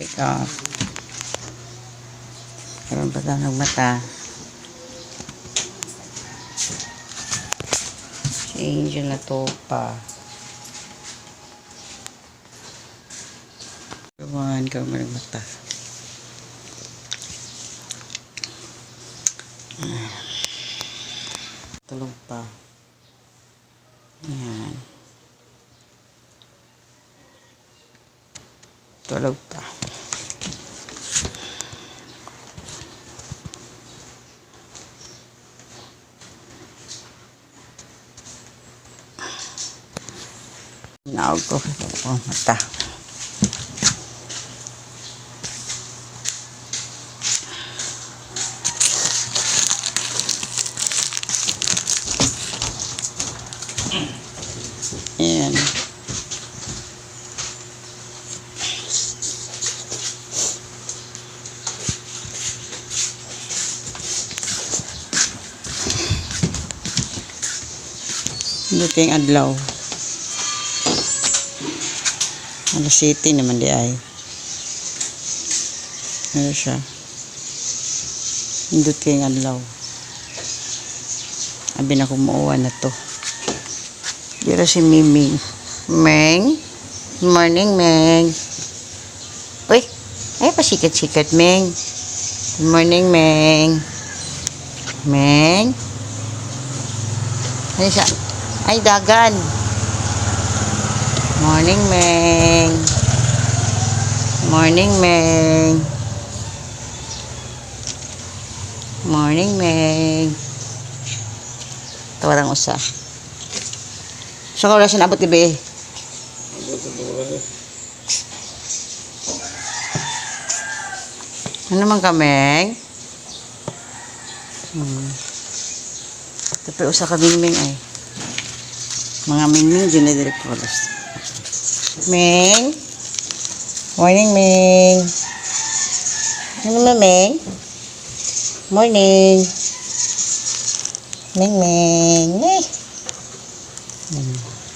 Wake up. Karoon pa tayo nagmata. Si Angel na to pa. Karoon pa nagmata. Tulog pa. Ayan. Tulog pa. Naog ko ang mata. Ayan. Luting adlaw. Alas 7 naman di ay. Ano siya? Luting adlaw. Abi na kumuha na to. Dira si Miming. Meng? Morning, Meng. Uy, ay pasikat-sikat, Meng. Good morning, Meng. Meng? Ano siya? Ay, dagan. Morning, Meng. Morning, Meng. Morning, Meng. Tawarang usa. So, kung wala siya nabot gabi. Ano man ka, Meng? Tapi usa ka Mingming ay. Mga Mingming, dyan na direct polos. Meng? Morning, Meng. Ano mo, Meng? Morning. Meng.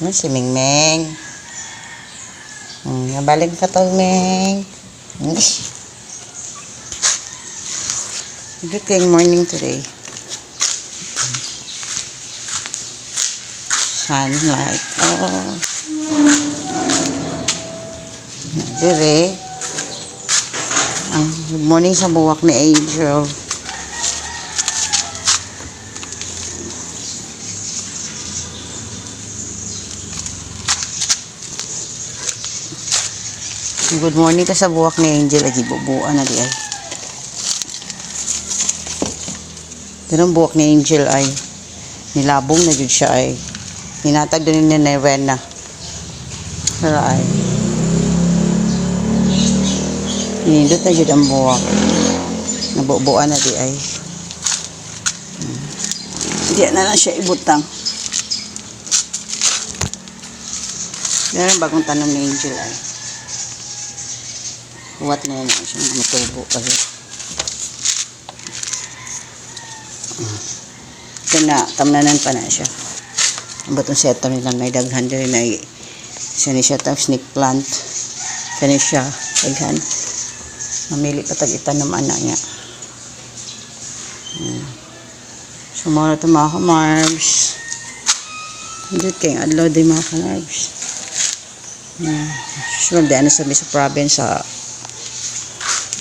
Ano si Meng? Nabalik ka to, Meng. Good morning today. Sunlight. Oh. Dire. Ang good morning sa buwak ni Angel. Good morning ka sa buwak ni Angel. Lagi bubuan na di ay. Ganun buwak ni Angel ay. Nilabong na jud siya ay. Hinatag din ni Nevena. Pero ay. Hinindot na jud ang buwak. Nabubuan na di ay. Hindi na lang siya ibutang. Yan ang bagong tanong ni Angel ay. Huwat na yan siya. Matubo kasi. Ito na, tamnanan pa na siya. Ang batong seto nila may daghan din na siya ni siya tang snake plant. Siya ni siya daghan. Mamili pa tag-itan ng anak niya. So mga ito mga ka-marbs. Hindi kayong adlaw din mga ka-marbs. Susunod din ano sabi sa province sa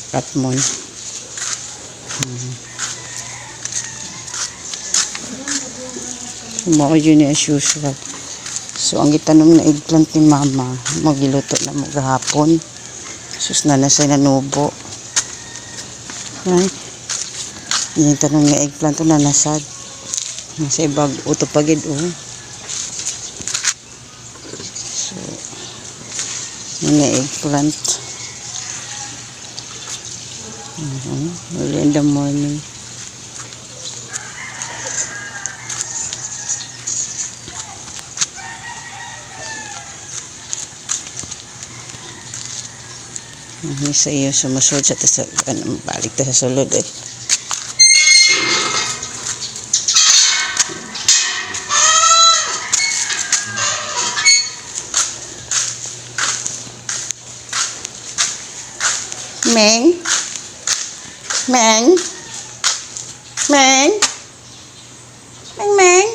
Katmon. Mga yun as usual. So ang gitanong na eggplant ni mama magiluto na mo gahapon. Sus na nasa nanubo. Yung tanong nga eggplant to na nasad. Nasa ibag utopagid o. So yung nga eggplant. Early in the morning. Sa iyo sumusod sa balik ta sa sulod eh. Meng? Meng? Meng? Meng, Meng?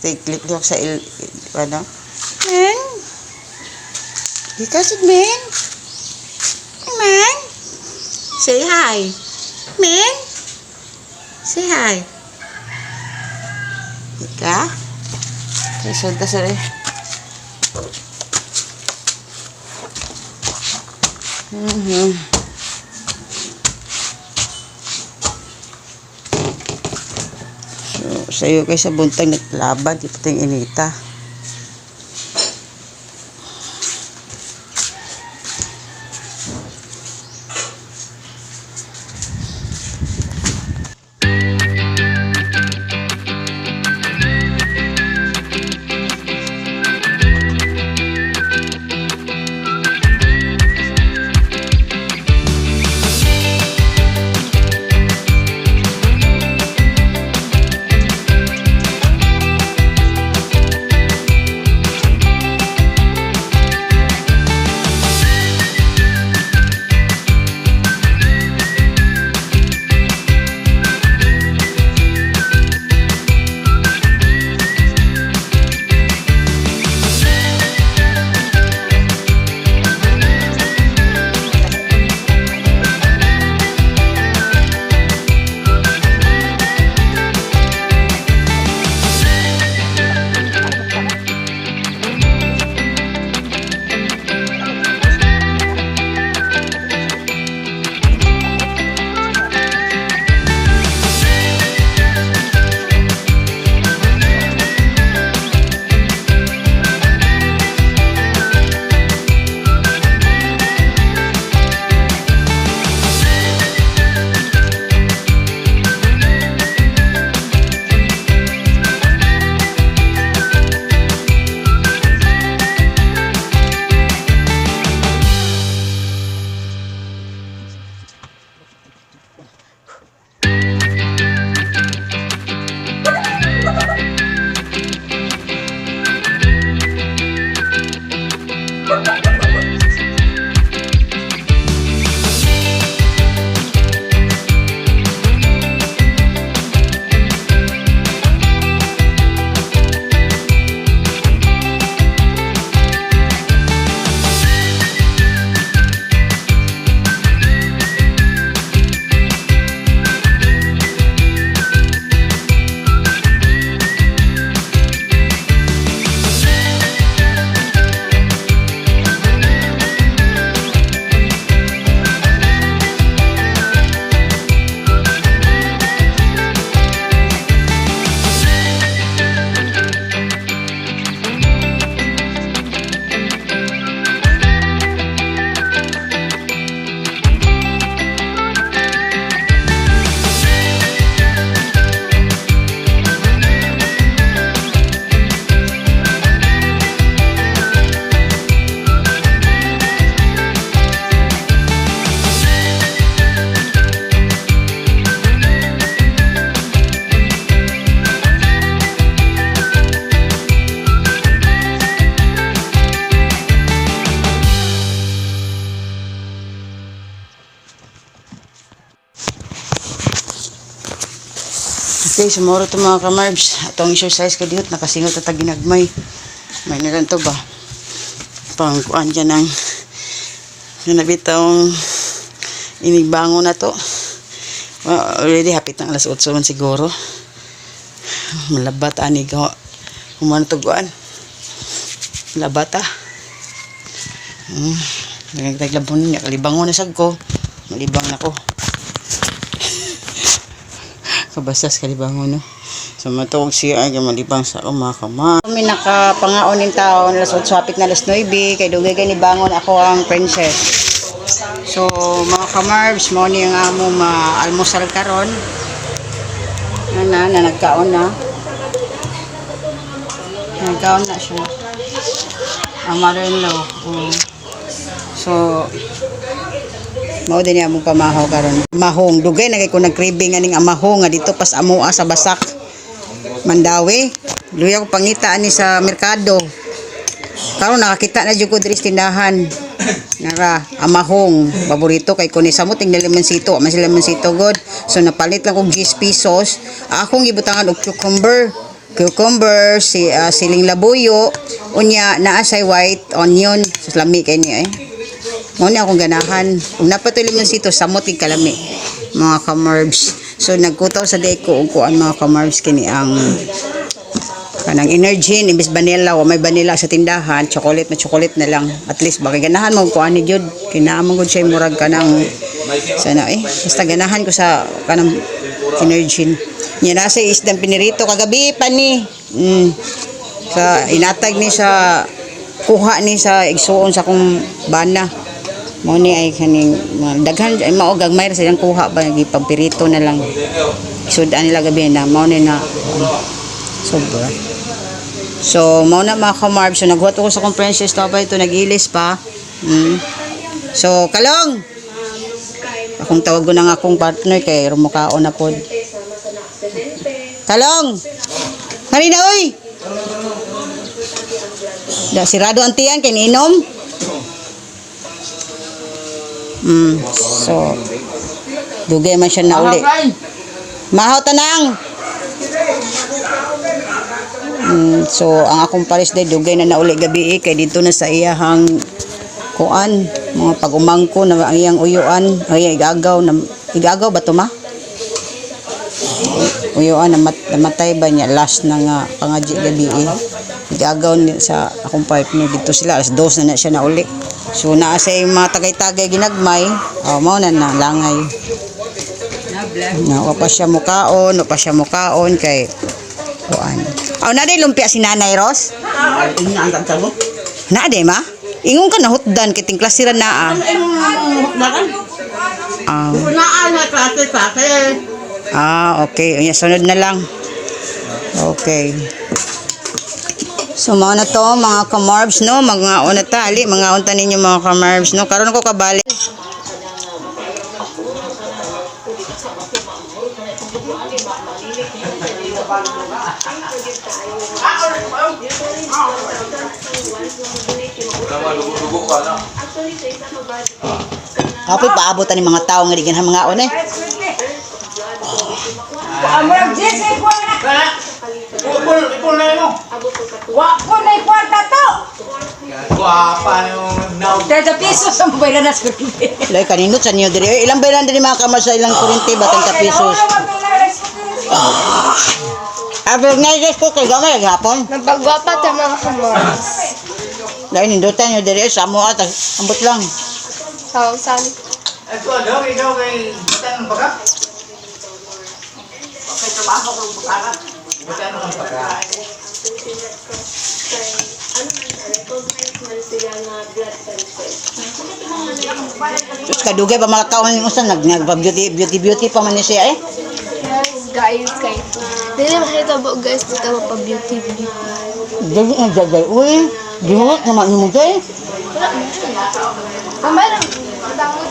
Click ko sa ano? Meng? Ikaw si Meng? Meng? Say hi. Meng? Say hi. Ika? Isunta sa rin. So, sa'yo kayo sa buntang naglaban, di pating inita. Okay, sumuro ito mga kamarbs. Atong exercise ka dito, nakasingot at ginagmay. May naganto ba? Pangkuan dyan ng nanabitang inigbango na to. Well, already hapit ng alas 8 man siguro. Malabat anig ho. Humano to guan. Malabat ah. Nagtaglabon niya. Kalibango na sag ko. Malibang na ko. Kabasas kalibango no. So matawag siya ay malibang sa mga kamar. Kami nakapangaon ng taon alas 8 hapit na alas 9 kay dugay ni bangon ako ang princess. So mga kamarbs mo ni ang amo ma-almusal karon. Na nagkaon na. Nagkaon na siya. Ang mother-in-law. So mao din niya mong pamahaw karon. Mahong dugay na kay ko nagkribing aning amahong nga dito pas amoa sa Basak. Mandawi. Luya ko pangita ani sa merkado. Karon nakakita na jud ko diri sa tindahan. Nara, amahong, paborito kay kuni samot ning lemonsito, man sila lemonsito god. So napalit lang og 10 pesos. Akong gibutangan og cucumber, siling labuyo, unya naa say white onion, sa lami kay ni Mo ni akong ganahan. Ug napatoy lemonsito samot ig kalami, mga kamarbs. So nagkutaw sa day ko og kuan mga kamarbs kini ang kanang energy imbis vanilla o may vanilla sa tindahan, chocolate na lang, at least baka ganahan mo ko ani jud kinaamang gud siya murag kanang sana basta ganahan ko sa kanang energy niya. Nasa isdang pinirito kagabi pa ni sa inatag ni sa kuha ni sa igsuon sa kong bana mo ni ay kaning daghan ay mao gagmay sa ilang kuha ba gipagpirito na lang sudan nila gabi na mao ni na sobra. So, mao na mga kamarb. So, naghuot ako sa conference stop ito, nag-ilis pa. So, kalong! Akong tawag ko ng akong partner kay rumukao na po. Kalong! Marina, uy! Sirado ang tiyan, kay niinom. So, dugay man siya na uli. Mahaw tanang! So ang akong pares day dugay na nauli gabi kay dito na sa iyahang kuan mga pagumangko na ang iyang uyuan ay igagaw ba to ma? Uyuan namatay ba niya last na nga pangaji gabi igagaw sa akong partner dito sila alas 2 na siya nauli. So naa sa mga tagay-tagay ginagmay mao na langay na pa siya mukaon kay kuan. Na day lumpia si Nanay Ros? Ingat ang tabo. Na day ma? Ingon ka na hutdan kay ting klasiran naa. Naan na klase. Okay. Sunod na lang. Okay. So, mga na to, mga kamarbs, no? Mga una tali, mga unta ninyo mga kamarbs, no? Karon ko kabali. Kapoy paabot ni mga tao nga di ganahan mga on Amurag Jesse ko na. Ipul na mo. Wa ko na kwarta to. Guapa yung now. 30 pesos ang bayran na sa kuryente. Lay kanindot sa niyo diri. Ilang bayran diri mga kamar sa ilang kuryente batang ka pesos. Abog na guys ko kay gamay gapon. Napagwapa ta mga kamors. Lay nindutan niyo diri sa amo at ambot lang. Sausan. Ito daw kay tan baga. Okay, trabaho ko baga. Butan ng baga. Sus kadugay pa mga kaon ni usan beauty pa man ni siya Yes, guys, kay. Dili makita ba guys dito pa beauty. Dili ang jagay. Uy, diwot naman mo kay. Amay lang. Dangot.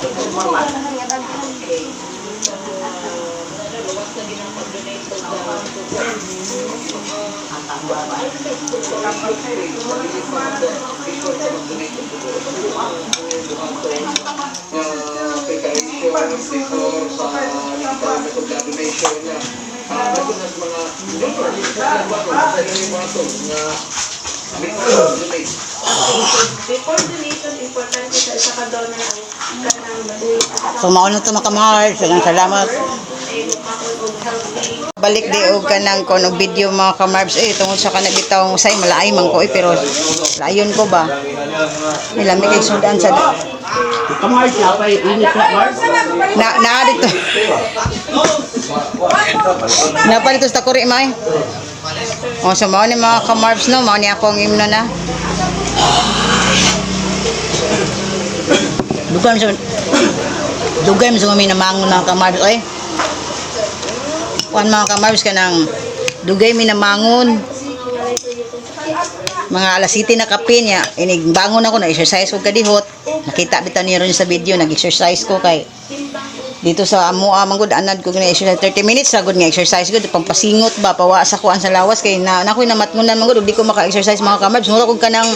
Before donation, importante sa kadona ang So mauna to mga kamar. Salamat. Balik di og kanang kono video mga kamarbs tungod sa kanang bitawng say malaay man ko pero layon ko ba nilami kay sudan sa Kamar siya pa init na dito na pa dito sa kuri may so mao ni mga kamarbs no mao ni akong imno na dugay mo sa mga namangon mga kamarbs kuan mga kamarbs ka ng dugay minamangon mga alas 7 na kape niya bangon ako na exercise ko kadihot nakita bitaw niyo ron sa video nag-exercise ko kay dito sa amo manggod anad ko na exercise 30 minutes sagud nga exercise gud pampasingot ba pawa sa kuan sa lawas kay na nakoy namatngunan manggod di ko maka-exercise mga kamarbs mura kog kanang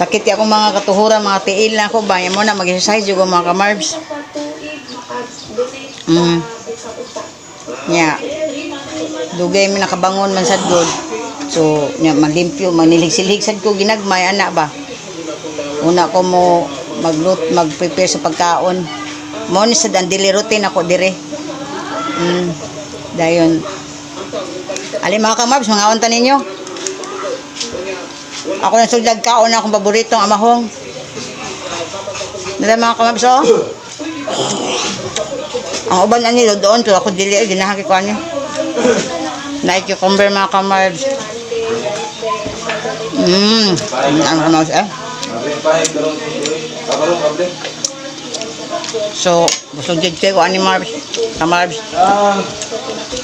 Sakit ya akong mga katuhuran, mga tiil na ako. Bayan mo na, mag-exercise yung mga kamarbs. Patuig, maka-donate Mm. sa utak. Nya. Dugay mi nakabangon man sad good. So, nya malimpyo, manilig-silig sad ko ginagmay ana ba. Una ko mo mag-prepare sa pagkaon. Mo ni sad ang daily routine ako dire. Dayon. Ali mga kamabs, mga unta ninyo. Ako na sugdag kaon akong paboritong amahong. Dala mga kamabs oh. Ang uban ani doon to ako dili ginahaki ko ani. Like cucumber mga kamabs. Ang kamabs eh. So, busog jud kay ko ani Marbs. Kamarbs.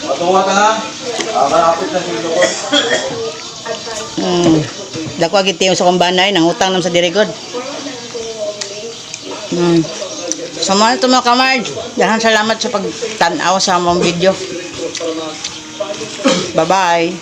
Patunga ka na. Kalapit na sila ko. Dako gid tiyo sa kumbanay nang utang nam sa dirigod. Sama na ito mga kamarbs. Dahan salamat sa pagtanaw sa among video. Bye-bye.